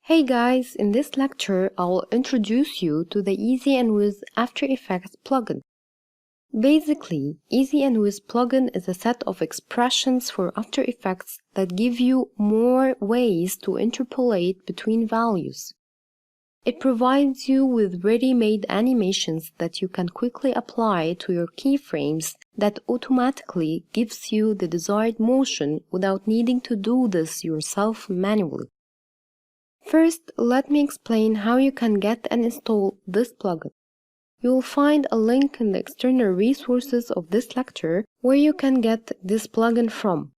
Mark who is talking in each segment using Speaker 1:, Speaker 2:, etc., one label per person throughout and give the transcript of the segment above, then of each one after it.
Speaker 1: Hey guys, in this lecture, I'll introduce you to the Easy and Wizz After Effects plugin. Basically, Easy and Wizz plugin is a set of expressions for After Effects that give you more ways to interpolate between values. It provides you with ready-made animations that you can quickly apply to your keyframes that automatically gives you the desired motion without needing to do this yourself manually. First, let me explain how you can get and install this plugin. You will find a link in the external resources of this lecture where you can get this plugin from.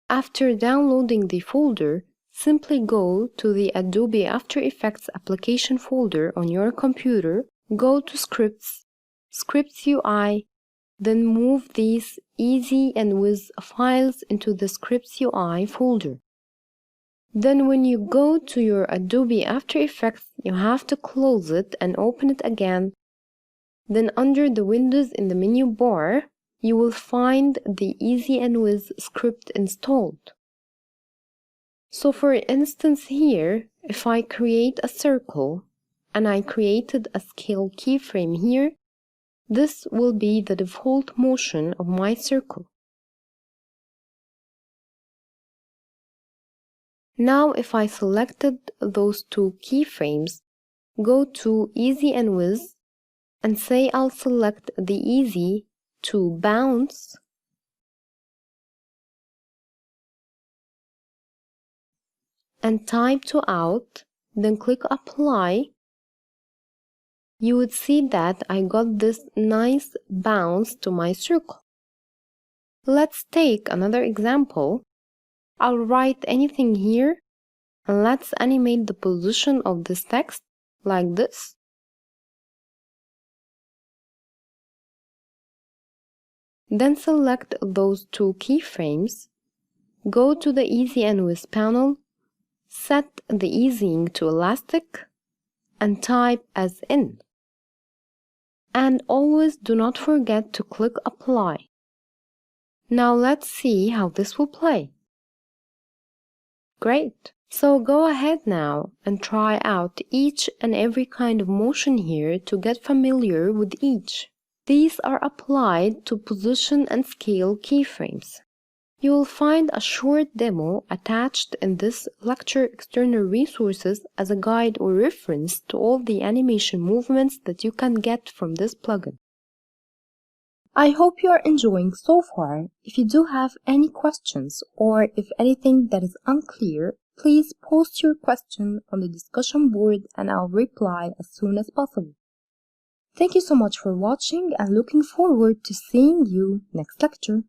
Speaker 1: After downloading the folder, simply go to the Adobe After Effects application folder on your computer, go to Scripts, Scripts UI, then move these Easy and Wizz files into the Scripts UI folder. Then when you go to your Adobe After Effects, you have to close it and open it again. Then under the windows in the menu bar, you will find the Easy and Wizz script installed. So for instance here, if I create a circle and I created a scale keyframe here, this will be the default motion of my circle. Now if I selected those two keyframes, go to Easy and Wizz and say I'll select the Easy to bounce and type to out, then click Apply, you would see that I got this nice bounce to my circle. Let's take another example. I'll write anything here and let's animate the position of this text like this. Then select those two keyframes, go to the Easy and Wizz panel, set the easing to elastic and type as in. And always do not forget to click Apply. Now let's see how this will play. Great! So go ahead now and try out each and every kind of motion here to get familiar with each. These are applied to position and scale keyframes. You will find a short demo attached in this lecture external resources as a guide or reference to all the animation movements that you can get from this plugin. I hope you are enjoying so far. If you do have any questions or if anything that is unclear, please post your question on the discussion board and I'll reply as soon as possible. Thank you so much for watching and looking forward to seeing you next lecture.